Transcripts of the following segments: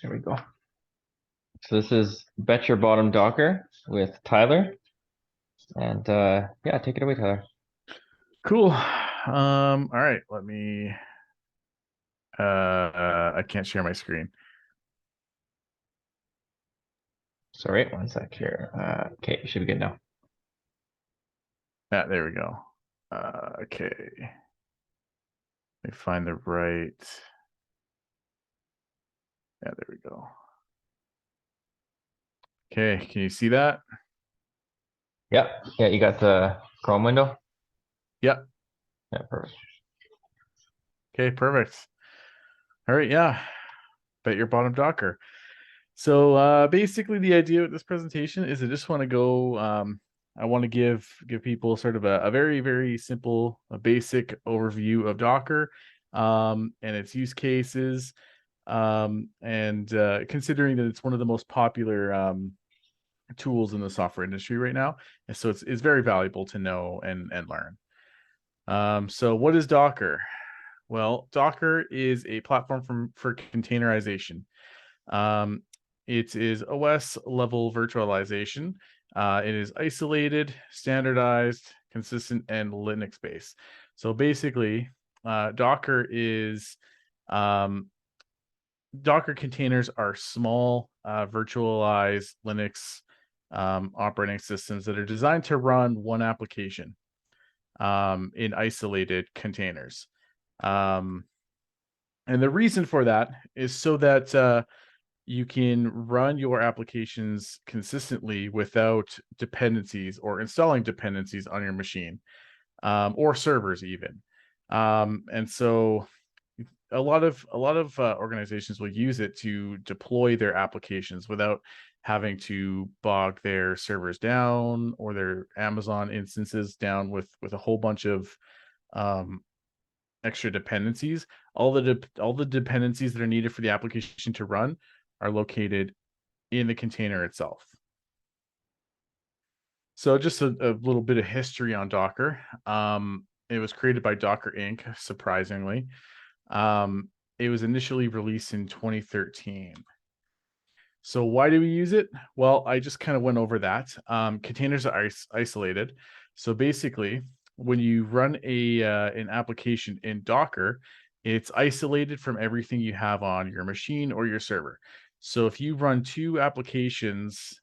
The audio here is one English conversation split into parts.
There we go. So this is Bet Your Bottom Docker with Tyler. And yeah, take it away, Tyler. Cool. All right, let me I can't share my screen. Sorry, one sec here. Okay, should be good now. There we go. Okay. Let me find the right. Yeah, there we go. Okay, can you see that? Yep. Yeah, you got the Chrome window? Yep. Yeah, perfect. Okay, perfect. All right, yeah. Bet your bottom Docker. So basically the idea of this presentation is I just want to go I want to give people sort of a very, very simple, a basic overview of Docker and its use cases. And considering that it's one of the most popular tools in the software industry right now, and so it's very valuable to know and learn. So what is Docker? Well, Docker is a platform for containerization. Um, it is OS level virtualization. It is isolated, standardized, consistent, and Linux based. So basically, Docker is Docker containers are small, virtualized Linux operating systems that are designed to run one application in isolated containers. Um, and the reason for that is so that you can run your applications consistently without dependencies or installing dependencies on your machine or servers even. And so a lot of organizations will use it to deploy their applications without having to bog their servers down or their Amazon instances down with a whole bunch of um, extra dependencies. All the dependencies that are needed for the application to run are located in the container itself. So just a little bit of history on Docker. It was created by Docker Inc. Surprisingly, it was initially released in 2013. So why do we use it? Well, I just kind of went over that. Containers are isolated. So basically, when you run an application in Docker, it's isolated from everything you have on your machine or your server. So if you run two applications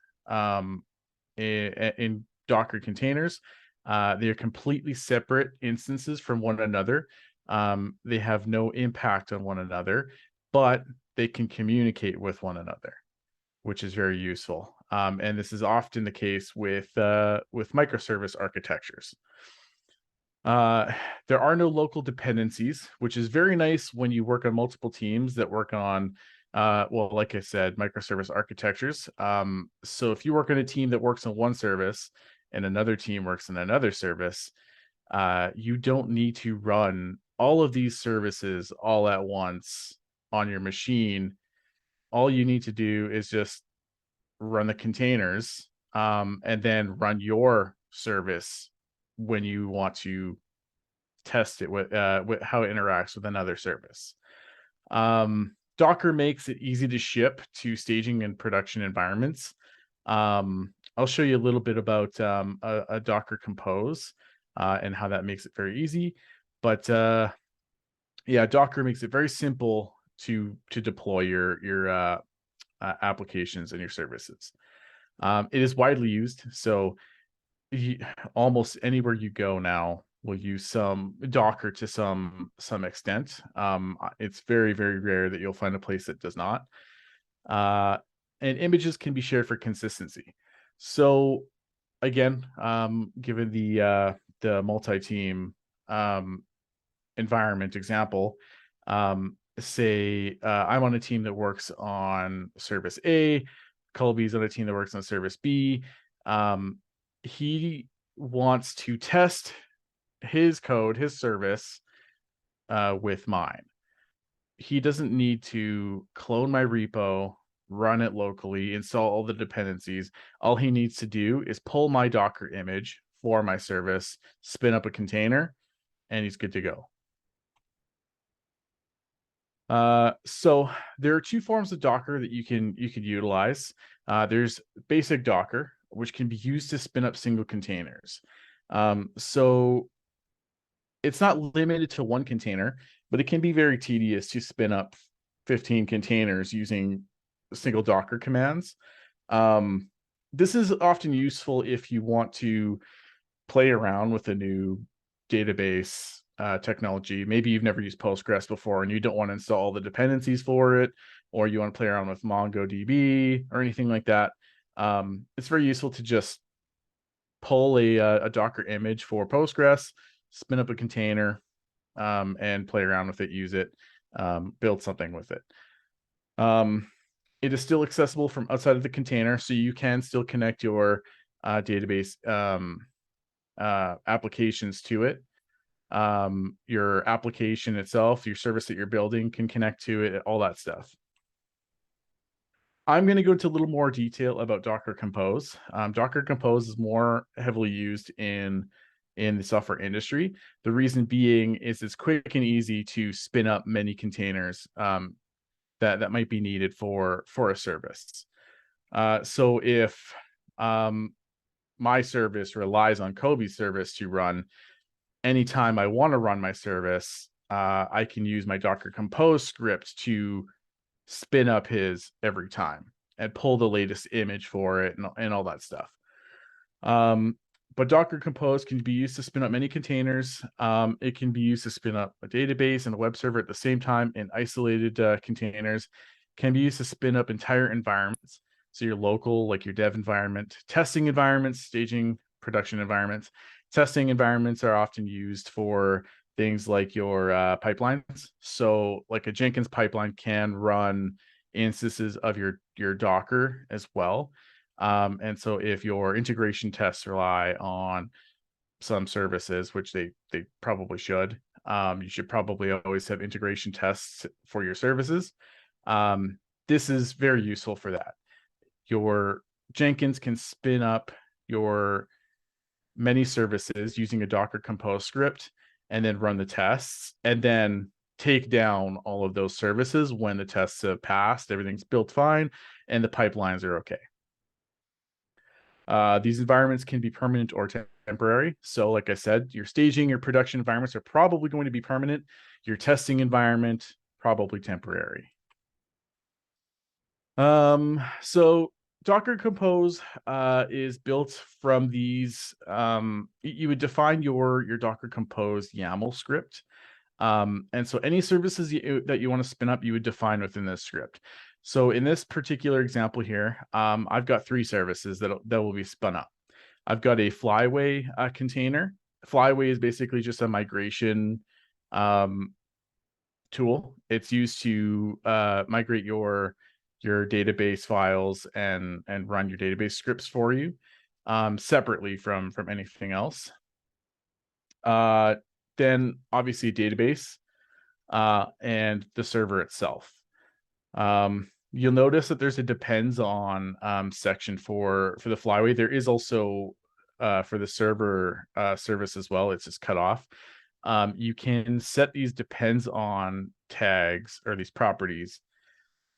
in Docker containers, they're completely separate instances from one another. They have no impact on one another, but they can communicate with one another, which is very useful. And this is often the case with microservice architectures. Uh, there are no local dependencies, which is very nice when you work on multiple teams that work on, well, like I said, microservice architectures. So if you work on a team that works on one service and another team works in another service, you don't need to run all of these services all at once on your machine. All you need to do is just run the containers and then run your service when you want to test it with how it interacts with another service. Docker makes it easy to ship to staging and production environments. I'll show you a little bit about a Docker Compose and how that makes it very easy. But yeah, Docker makes it very simple to deploy your applications and your services. It is widely used, so almost anywhere you go now will use some Docker to some extent. It's very, very rare that you'll find a place that does not. Uh, and images can be shared for consistency. So again, given the multi-team environment example, say I'm on a team that works on service A, Colby's on a team that works on service B. He wants to test his code, his service, with mine. He doesn't need to clone my repo, run it locally, install all the dependencies. All he needs to do is pull my Docker image for my service, spin up a container, and he's good to go. So there are two forms of Docker that you can utilize. There's basic Docker, which can be used to spin up single containers. So it's not limited to one container, but it can be very tedious to spin up 15 containers using single Docker commands. This is often useful if you want to play around with a new database technology. Maybe you've never used Postgres before and you don't want to install all the dependencies for it, or you want to play around with MongoDB or anything like that. It's very useful to just pull a Docker image for Postgres, spin up a container, and play around with it, use it, build something with it. It is still accessible from outside of the container, so you can still connect your database applications to it. Your application itself, your service that you're building can connect to it, all that stuff. I'm going to go into a little more detail about Docker Compose. Docker Compose is more heavily used in the software industry. The reason being is it's quick and easy to spin up many containers that might be needed for a service. So if my service relies on Kobe's service to run, anytime I want to run my service, I can use my Docker Compose script to spin up his every time and pull the latest image for it and all that stuff. But Docker Compose can be used to spin up many containers. It can be used to spin up a database and a web server at the same time in isolated containers. Can be used to spin up entire environments. So your local, like your dev environment, testing environments, staging, production environments. Testing environments are often used for things like your pipelines. So like a Jenkins pipeline can run instances of your Docker as well. And so if your integration tests rely on some services, which they probably should, you should probably always have integration tests for your services. This is very useful for that. Your Jenkins can spin up your many services using a Docker Compose script and then run the tests and then take down all of those services when the tests have passed, everything's built fine, and the pipelines are okay. These environments can be permanent or temporary. So like I said, your staging, your production environments are probably going to be permanent. Your testing environment, probably temporary. So Docker Compose is built from these. You would define your Docker Compose YAML script. And so any services that you want to spin up, you would define within this script. So in this particular example here, I've got 3 services that will be spun up. I've got a Flyway container. Flyway is basically just a migration tool. It's used to migrate your database files and run your database scripts for you separately from anything else. Then obviously database and the server itself. You'll notice that there's a depends on section for the Flyway. There is also for the server service as well. It's just cut off. You can set these depends on tags or these properties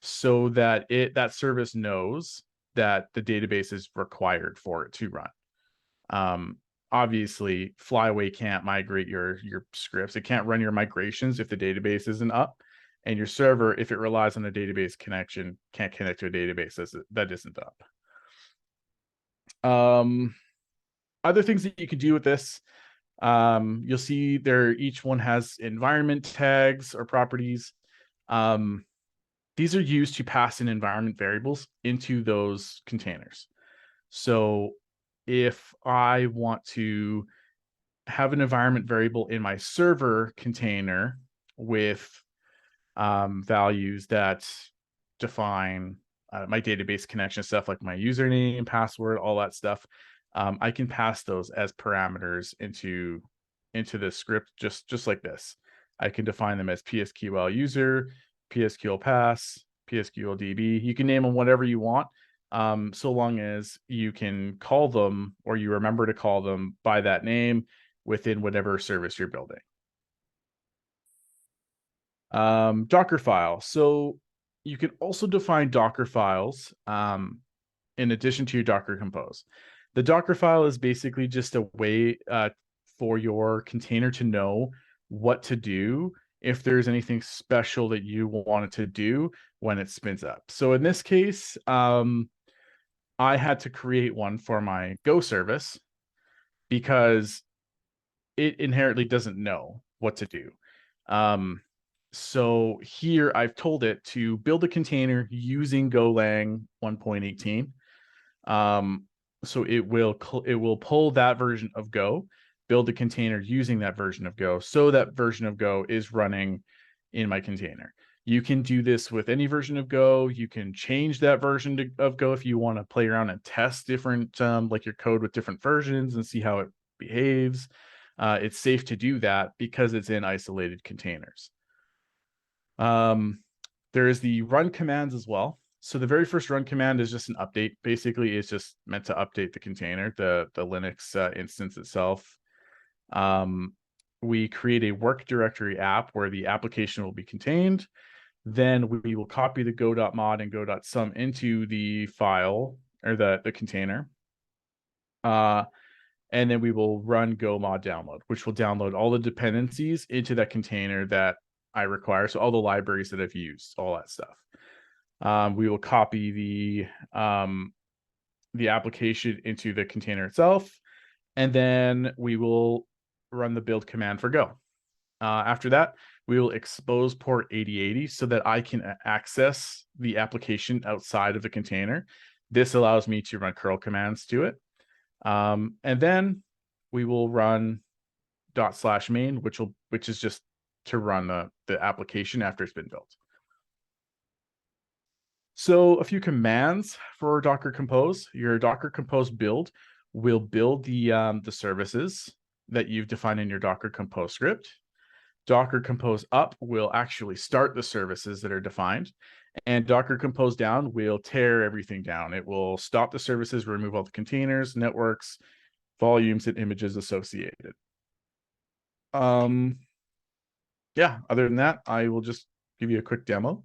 so that that service knows that the database is required for it to run. Obviously, Flyway can't migrate your scripts. It can't run your migrations if the database isn't up, and your server, if it relies on a database connection, can't connect to a database that isn't up. Other things that you could do with this, you'll see there each one has environment tags or properties. These are used to pass in environment variables into those containers. So if I want to have an environment variable in my server container with values that define my database connection stuff like my username, password, all that stuff, I can pass those as parameters into the script just like this. I can define them as PSQL user, PSQL pass, PSQL DB. You can name them whatever you want, so long as you can call them or you remember to call them by that name within whatever service you're building. Dockerfile. So you can also define Docker files in addition to your Docker Compose. The Dockerfile is basically just a way for your container to know what to do if there's anything special that you want it to do when it spins up. So in this case, I had to create one for my Go service because it inherently doesn't know what to do. So here I've told it to build a container using Golang 1.18. So it will pull that version of Go, build a container using that version of Go, so that version of Go is running in my container. You can do this with any version of Go. You can change that version of Go if you want to play around and test different, like your code with different versions and see how it behaves. It's safe to do that because it's in isolated containers. There is the run commands as well. So the very first run command is just an update. Basically, it's just meant to update the container, the Linux instance itself. We create a work directory app where the application will be contained. Then we will copy the go.mod and go.sum into the file or the container. And then we will run go mod download, which will download all the dependencies into that container that I require. So all the libraries that I've used, all that stuff. We will copy the application into the container itself, and then we will run the build command for Go. After that, we will expose port 8080 so that I can access the application outside of the container. This allows me to run curl commands to it. And then we will run ./main, which is just to run the application after it's been built. So a few commands for Docker Compose. Your Docker Compose build will build the services that you've defined in your Docker Compose script. Docker Compose up will actually start the services that are defined, and Docker Compose down will tear everything down. It will stop the services, remove all the containers, networks, volumes, and images associated. Yeah, other than that, I will just give you a quick demo.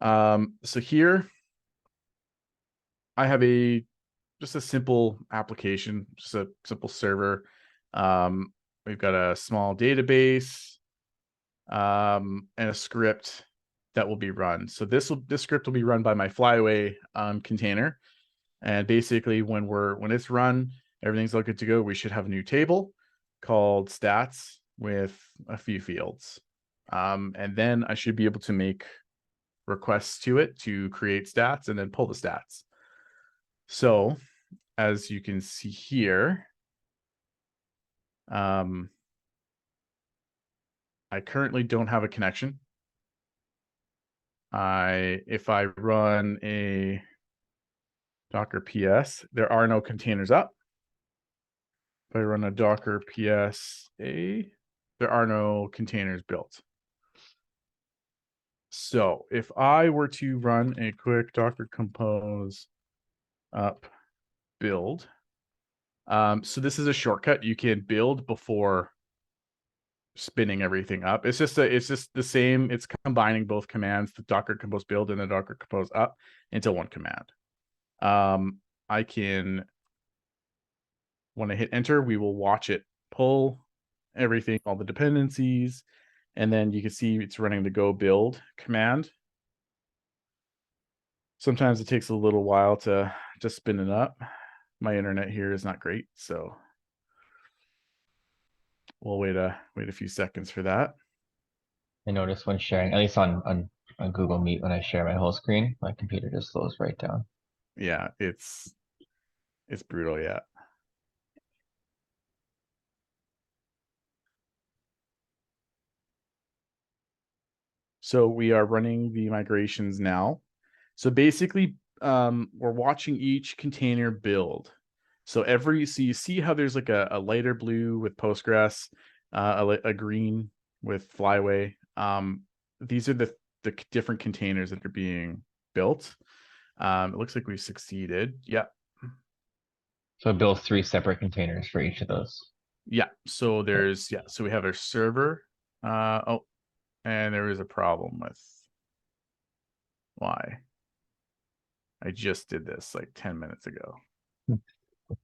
So here I have just a simple application, just a simple server. We've got a small database and a script that will be run. So this script will be run by my flyaway container. And basically when it's run, everything's all good to go. We should have a new table called stats with a few fields. And then I should be able to make requests to it to create stats and then pull the stats. So as you can see here, I currently don't have a connection. If I run a Docker PS, there are no containers up. If I run a Docker PSA, there are no containers built. So if I were to run a quick Docker Compose up build, so this is a shortcut. You can build before spinning everything up. It's just the same. It's combining both commands, the Docker Compose build and the Docker Compose up, into one command. I can, when I hit enter, we will watch it pull everything, all the dependencies, and then you can see it's running the go build command. Sometimes it takes a little while to spin it up. My internet here is not great, so we'll wait a few seconds for that. I notice when sharing, at least on Google Meet, when I share my whole screen, my computer just slows right down. Yeah, it's brutal, yeah. So we are running the migrations now. So basically, we're watching each container build. So you see how there's like a lighter blue with Postgres, a green with Flyway. These are the different containers that are being built. It looks like we've succeeded. Yeah. So I built 3 separate containers for each of those. Yeah. So so we have our server. And there is a problem with why. I just did this like 10 minutes ago. The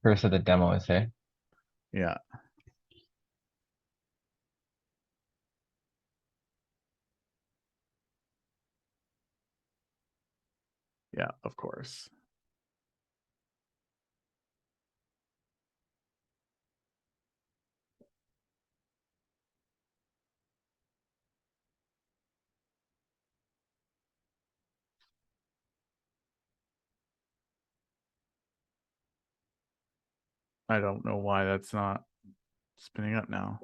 first of the demo is here. Yeah. Yeah, of course. I don't know why that's not spinning up now.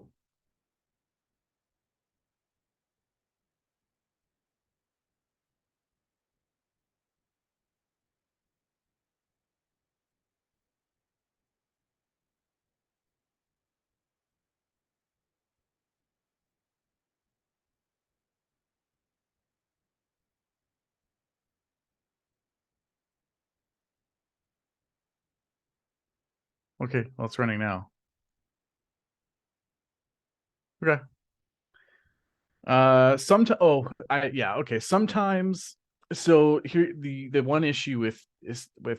Okay, well, it's running now. Okay. Sometimes, so here the one issue with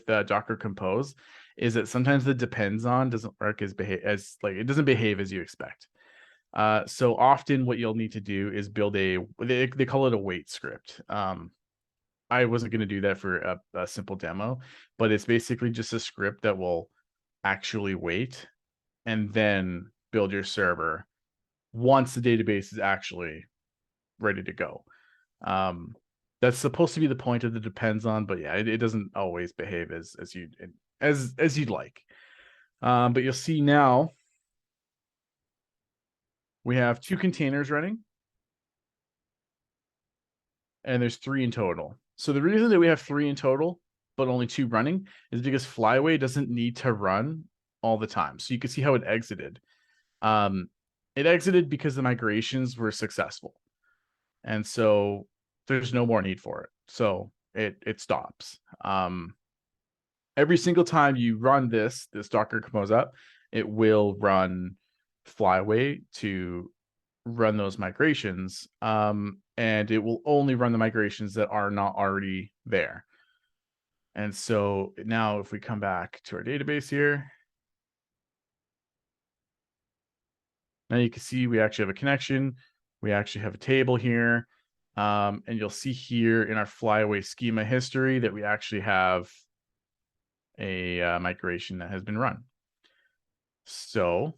Docker Compose is that sometimes the depends on doesn't work as it doesn't behave as you expect. So often what you'll need to do is build they call it a wait script. I wasn't going to do that for a simple demo, but it's basically just a script that will actually wait and then build your server once the database is actually ready to go. That's supposed to be the point of the depends on, but yeah, it doesn't always behave as you'd like. But you'll see now we have 2 containers running, and there's 3 in total. So the reason that we have 3 in total, but only 2 running, is because Flyway doesn't need to run all the time. So you can see how it exited. It exited because the migrations were successful. And so there's no more need for it. So it stops. Every single time you run this Docker Compose up, it will run Flyway to run those migrations. And it will only run the migrations that are not already there. And so now if we come back to our database here, now you can see we actually have a connection. We actually have a table here. And you'll see here in our Flyway schema history that we actually have a migration that has been run. So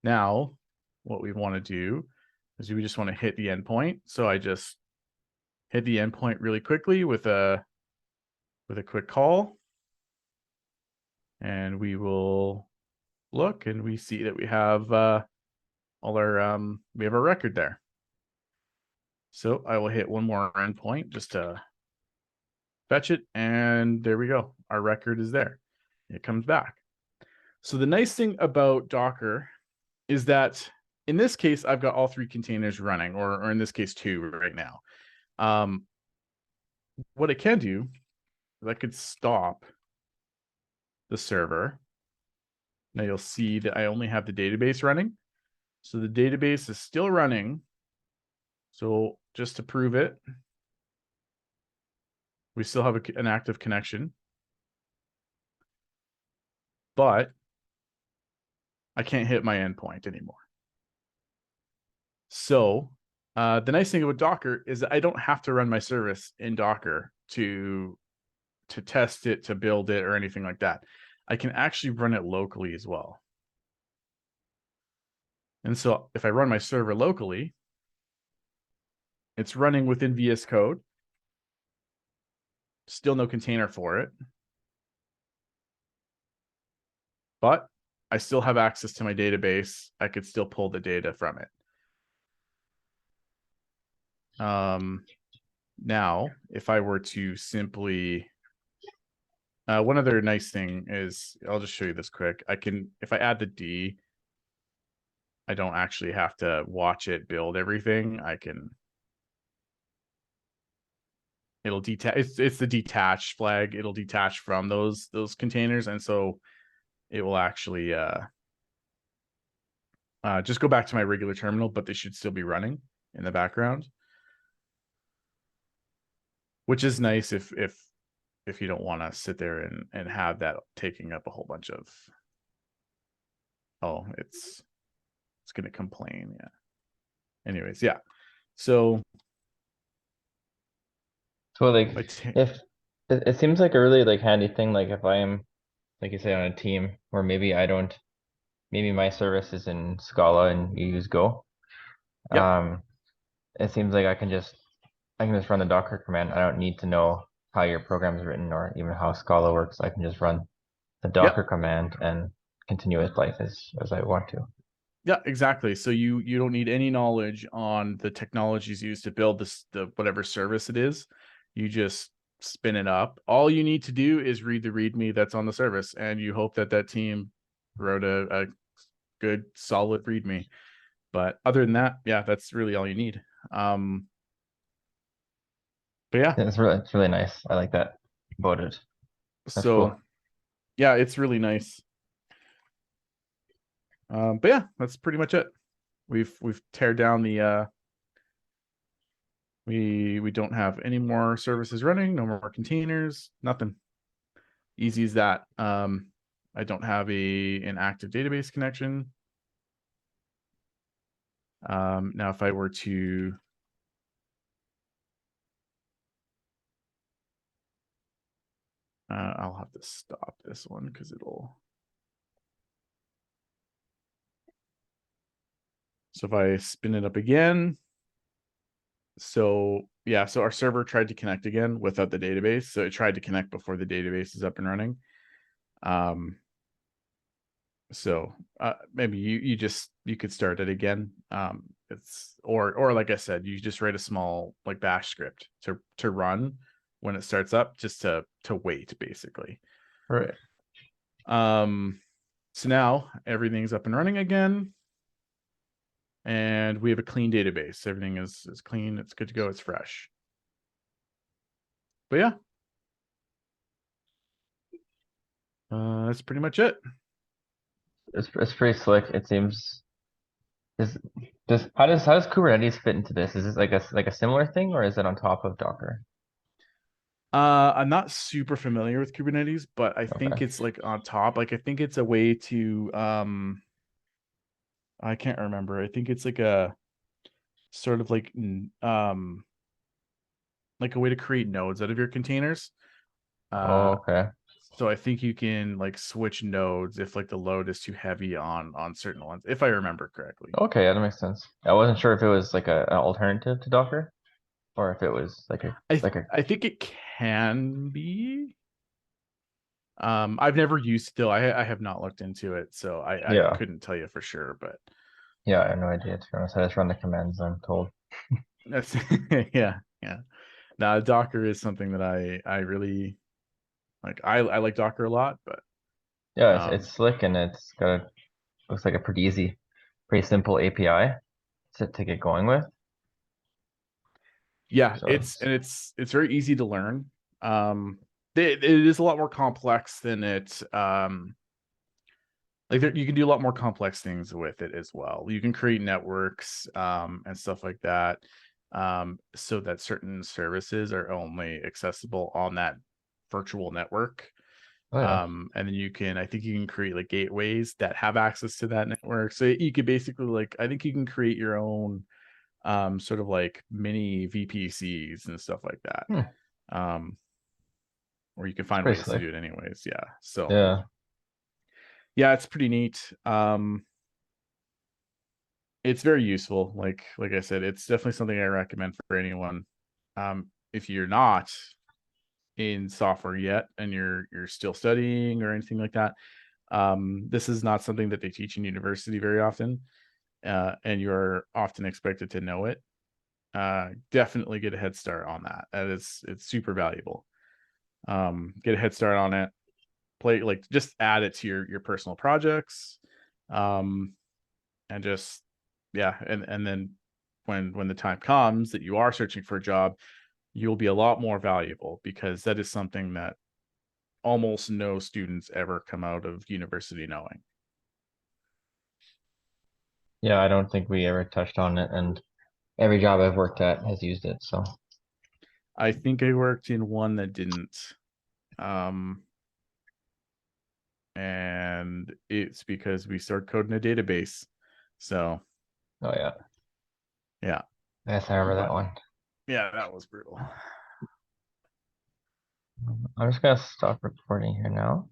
now what we want to do is we just want to hit the endpoint. So I just hit the endpoint really quickly with a quick call, and we will look and we see that we have all our we have our record there. So I will hit one more endpoint just to fetch it, and there we go. Our record is there. It comes back. So the nice thing about Docker is that in this case, I've got all 3 containers running, or in this case, 2 right now. What I can do is I could stop the server. Now you'll see that I only have the database running. So the database is still running. So just to prove it, we still have an active connection, but I can't hit my endpoint anymore. So the nice thing about Docker is that I don't have to run my service in Docker to test it, to build it, or anything like that. I can actually run it locally as well. And so if I run my server locally, it's running within VS Code. Still no container for it. But I still have access to my database. I could still pull the data from it. Now, if I were to simply, one other nice thing is, I'll just show you this quick. I can, if I add the D, I don't actually have to watch it build everything. I can, it'll detach, it's the detach flag. It'll detach from those containers. And so it will actually just go back to my regular terminal, but they should still be running. in the background, which is nice if you don't want to sit there and have that taking up a whole bunch of, oh, it's going to complain. Yeah. Anyways, yeah. So So like if it seems like a really like handy thing, like if I'm like you say on a team where maybe I don't, maybe my service is in Scala and you use Go. yep, Um, it seems like I can just run the Docker command. I don't need to know how your program is written or even how Scala works. I can just run the yep, Docker command and continue with life as I want to. yeah, exactly. So you don't need any knowledge on the technologies used to build the whatever service it is. You just spin it up. All you need to do is read the README that's on the service, and you hope that that team wrote a good solid README. But other than that, yeah, that's really all you need. Um, but yeah, It's really nice. I like that about it. That's so cool. yeah, it's really nice. But yeah, that's pretty much it. We've tear down the we don't have any more services running, no more containers, nothing. Easy as that. I don't have an active database connection. Now if I were to I'll have to stop this one because it'll, so if I spin it up again, so yeah, so our server tried to connect again without the database. So it tried to connect before the database is up and running. So maybe you could start it again. It's or like I said, you just write a small like bash script to run when it starts up, just to wait basically. Right. So now everything's up and running again, and we have a clean database. Everything is clean. It's good to go. It's fresh. But yeah, that's pretty much it. It's pretty slick. It seems. Is how does Kubernetes fit into this? Is this like a similar thing or is it on top of Docker? I'm not super familiar with Kubernetes, but I think Okay. it's like on top. Like I think it's a way to I can't remember. I think it's like a sort of like a way to create nodes out of your containers. Oh, Uh okay. so I think you can like switch nodes if like the load is too heavy on certain ones, if I remember correctly. Okay, yeah, that makes sense. I wasn't sure if it was like an alternative to Docker or if it was like a I think it can be. I've never used it though. I have not looked into it, so I yeah. couldn't tell you for sure, but Yeah, I have no idea to be honest. I just run the commands I'm told. that's yeah, yeah. Now Docker is something that I really like. I like Docker a lot, but Yeah, it's um slick and it's got a looks like a pretty simple API to get going with. yeah, So it's it's very easy to learn. It is a lot more complex than it like you can do a lot more complex things with it as well. You can create networks and stuff like that, so that certain services are only accessible on that virtual network. oh yeah. And then you can, I think you can create like gateways that have access to that network. So you could basically like, I think you can create your own sort of like mini VPCs and stuff like that. Hmm, Um, or you can it's find pretty ways to slick. do it anyways. Yeah. So Yeah. yeah, it's pretty neat. It's very useful. Like I said, it's definitely something I recommend for anyone. If you're not in software yet and you're still studying or anything like that, this is not something that they teach in university very often, and you're often expected to know it. Definitely get a head start on that. It's super valuable. Get a head start on it. Play like just add it to your personal projects, um, and just yeah, and then when the time comes that you are searching for a job, you'll be a lot more valuable because that is something that almost no students ever come out of university knowing. Yeah, I don't think we ever touched on it and every job I've worked at has used it. So I think I worked in one that didn't. And it's because we stored code in a database. So, oh yeah, yeah. yes, I remember that But one. yeah, that was brutal. I'm just gonna stop recording here now.